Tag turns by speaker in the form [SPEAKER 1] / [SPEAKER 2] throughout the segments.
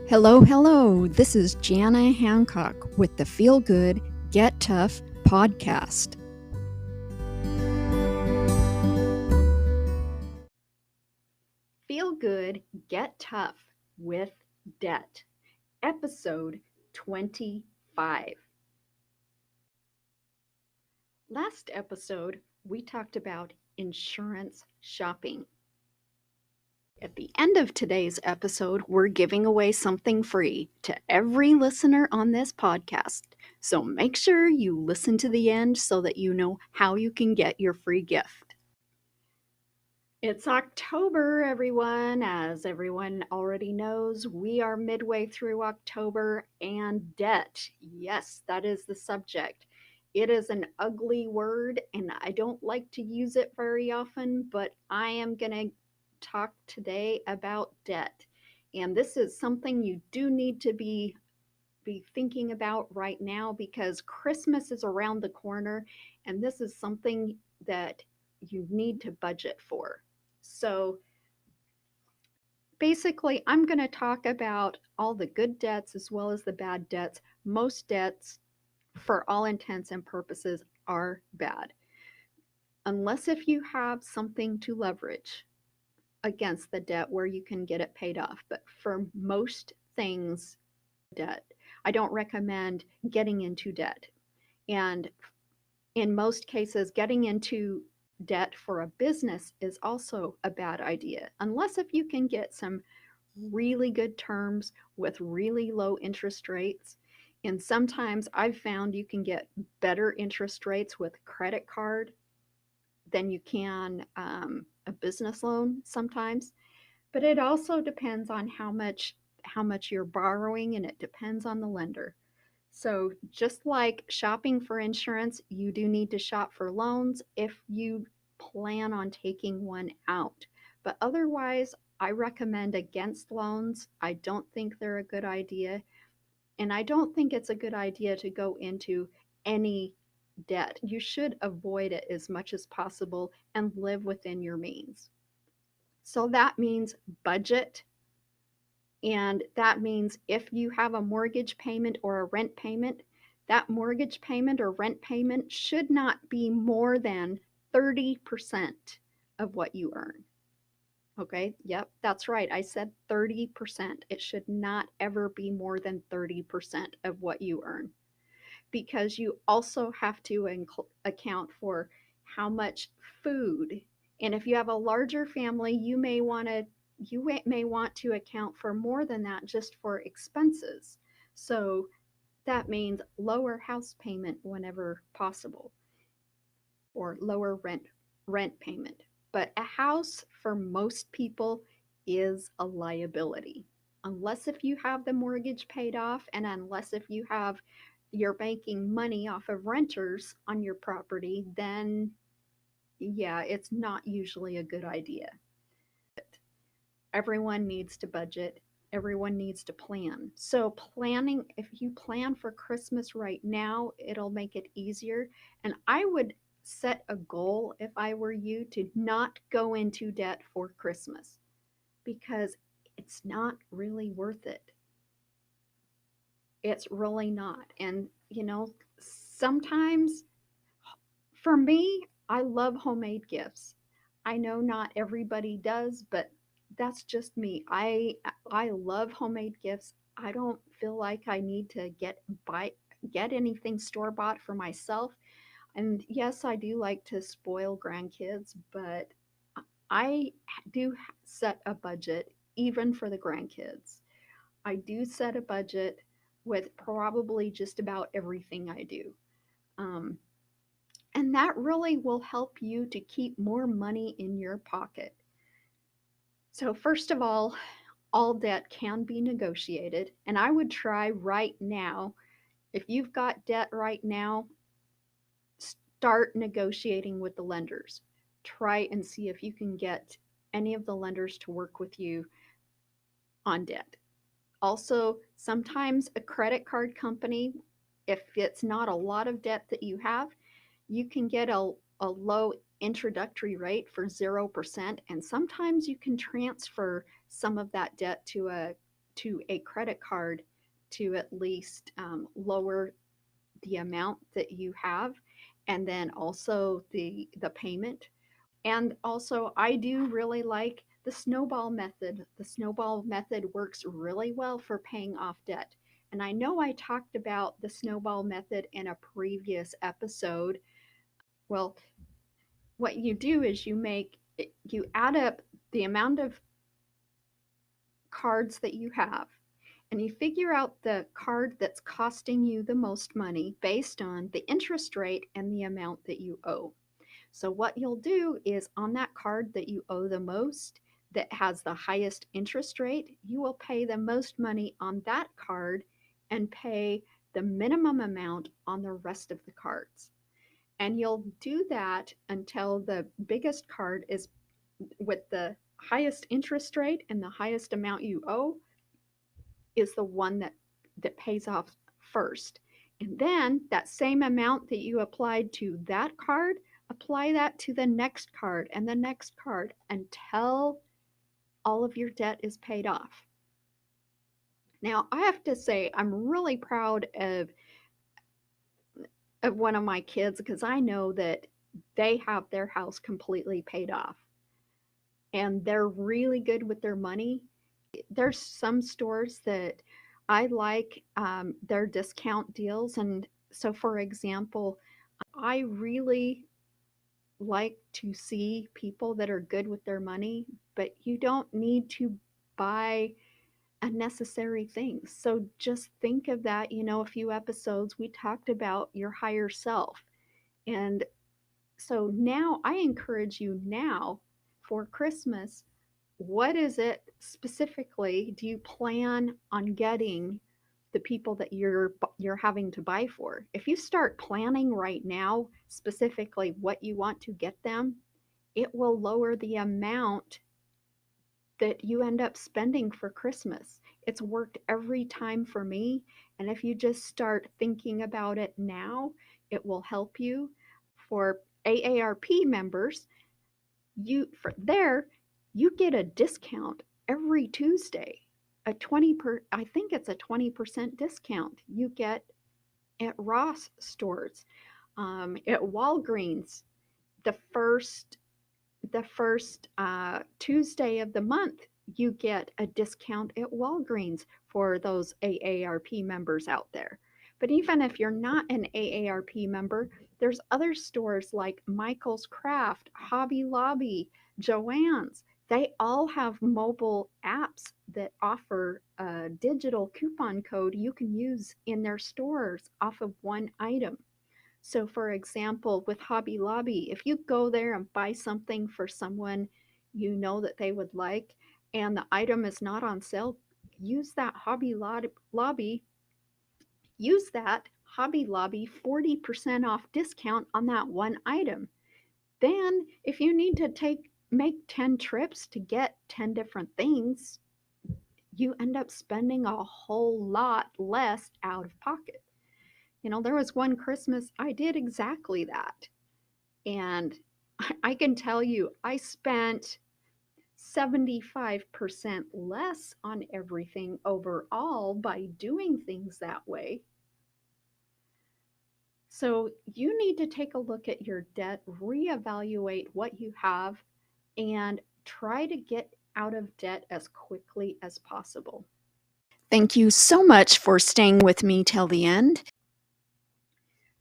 [SPEAKER 1] Hello. This is Jana Hancock with the Feel Good, Get Tough podcast. Feel Good, Get Tough with Debt, episode 25. Last episode, we talked about insurance shopping. At the end of today's episode, we're giving away something free to every listener on this podcast. So make sure you listen to the end so that you know how you can get your free gift. It's October, everyone. As everyone already knows, we are midway through October, and debt. Yes, that is the subject. It is an ugly word, and I don't like to use it very often, but I am going to talk today about debt. And this is something you do need to be thinking about right now because Christmas is around the corner, and this is something that you need to budget for. So basically, I'm going to talk about all the good debts as well as the bad debts. Most debts, for all intents and purposes, are bad. Unless if you have something to leverage against the debt where you can get it paid off. But for most things, debt, I don't recommend getting into debt. And in most cases, getting into debt for a business is also a bad idea, unless if you can get some really good terms with really low interest rates. And sometimes I've found you can get better interest rates with credit card than you can a business loan sometimes. But it also depends on how much you're borrowing, and it depends on the lender. So just like shopping for insurance, you do need to shop for loans if you plan on taking one out. But otherwise, I recommend against loans. I don't think they're a good idea. And I don't think it's a good idea to go into any debt. You should avoid it as much as possible and live within your means. So that means budget. And that means if you have a mortgage payment or a rent payment, that mortgage payment or rent payment should not be more than 30% of what you earn. Okay, yep, that's right. I said 30%. It should not ever be more than 30% of what you earn, because you also have to account for how much food. And if you have a larger family, you may want to account for more than that just for expenses. So that means lower house payment whenever possible, or lower rent payment. But a house for most people is a liability. Unless if you have the mortgage paid off, and unless if you're making money off of renters on your property, then yeah, it's not usually a good idea. Everyone needs to budget. Everyone needs to plan. So planning, if you plan for Christmas right now, it'll make it easier. And I would set a goal, if I were you, to not go into debt for Christmas, because it's not really worth it. It's really not. And sometimes, for me, I love homemade gifts. I know not everybody does, but that's just me. I love homemade gifts. I don't feel like I need to get anything store bought for myself. And yes, I do like to spoil grandkids, but I do set a budget even for the grandkids. I do set a budget with probably just about everything I do. Um, and that really will help you to keep more money in your pocket. So, first of all debt can be negotiated. And I would try right now, if you've got debt right now, start negotiating with the lenders. Try and see if you can get any of the lenders to work with you on debt. Also, sometimes a credit card company, if it's not a lot of debt that you have, you can get a low introductory rate for 0%. And sometimes you can transfer some of that debt to to a credit card to at least lower the amount that you have, and then also the payment. And also, I do really like the snowball method. The snowball method works really well for paying off debt. And I know I talked about the snowball method in a previous episode. Well, what you do is you add up the amount of cards that you have, and you figure out the card that's costing you the most money based on the interest rate and the amount that you owe. So, what you'll do is on that card that you owe the most, that has the highest interest rate, you will pay the most money on that card and pay the minimum amount on the rest of the cards. And you'll do that until the biggest card is with the highest interest rate and the highest amount you owe is the one that pays off first. And then that same amount that you applied to that card, apply that to the next card and the next card until all of your debt is paid off. Now, I have to say, I'm really proud of one of my kids because I know that they have their house completely paid off and they're really good with their money. There's some stores that I like their discount deals. And so, for example, I really like to see people that are good with their money, but you don't need to buy unnecessary things. So just think of that. A few episodes we talked about your higher self. And so now I encourage you now for Christmas, what is it specifically do you plan on getting the people that you're having to buy for? If you start planning right now specifically what you want to get them, it will lower the amount that you end up spending for Christmas. It's worked every time for me, and if you just start thinking about it now, it will help you. For AARP members, you get a discount every Tuesday. I think it's a 20% discount you get at Ross stores, at Walgreens, the first Tuesday of the month, you get a discount at Walgreens for those AARP members out there. But even if you're not an AARP member, there's other stores like Michael's Craft, Hobby Lobby, Joann's. They all have mobile apps that offer a digital coupon code you can use in their stores off of one item. So, for example, with Hobby Lobby, if you go there and buy something for someone you know that they would like and the item is not on sale, use that Lobby, use that Hobby Lobby 40% off discount on that one item. Then, if you need to make 10 trips to get 10 different things, you end up spending a whole lot less out of pocket. There was one Christmas I did exactly that. And I can tell you, I spent 75% less on everything overall by doing things that way. So you need to take a look at your debt, reevaluate what you have, and try to get out of debt as quickly as possible. Thank you so much for staying with me till the end.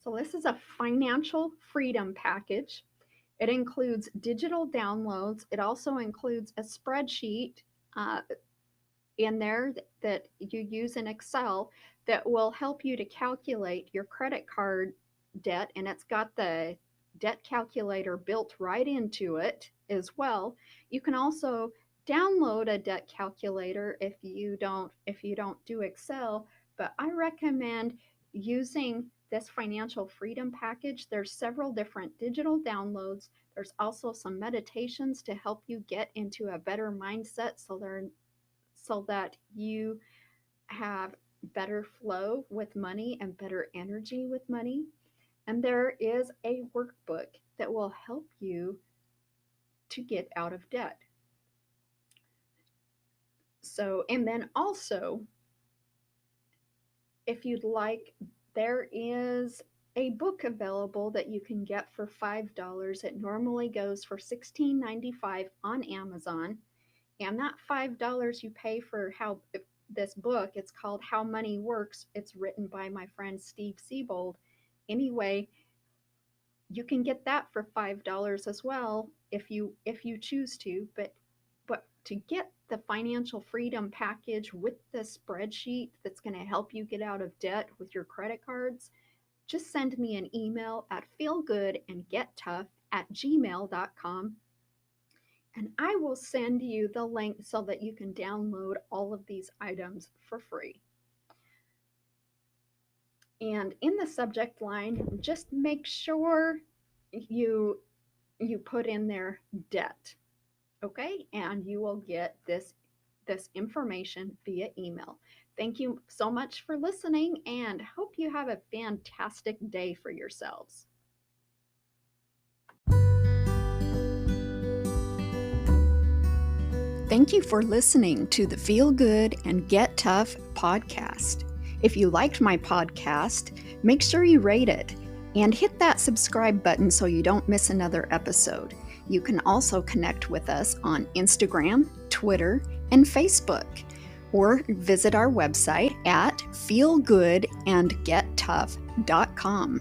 [SPEAKER 1] So this is a financial freedom package. It includes digital downloads. It also includes a spreadsheet in there that you use in Excel that will help you to calculate your credit card debt, and it's got the debt calculator built right into it as well. You can also download a debt calculator if you don't do Excel, but I recommend using this financial freedom package. There's several different digital downloads. There's also some meditations to help you get into a better mindset so that you have better flow with money and better energy with money. And there is a workbook that will help you to get out of debt. So, and then also, if you'd like, there is a book available that you can get for $5. It normally goes for $16.95 on Amazon. And that $5 you pay for how this book, it's called How Money Works. It's written by my friend Steve Siebold. Anyway, you can get that for $5 as well if you choose to, but to get the financial freedom package with the spreadsheet that's going to help you get out of debt with your credit cards, just send me an email at feelgoodandgettough@gmail.com, and I will send you the link so that you can download all of these items for free. And in the subject line, just make sure you put in there debt, okay? And you will get this information via email. Thank you so much for listening, and hope you have a fantastic day for yourselves. Thank you for listening to the Feel Good and Get Tough podcast. If you liked my podcast, make sure you rate it and hit that subscribe button so you don't miss another episode. You can also connect with us on Instagram, Twitter, and Facebook, or visit our website at feelgoodandgettough.com.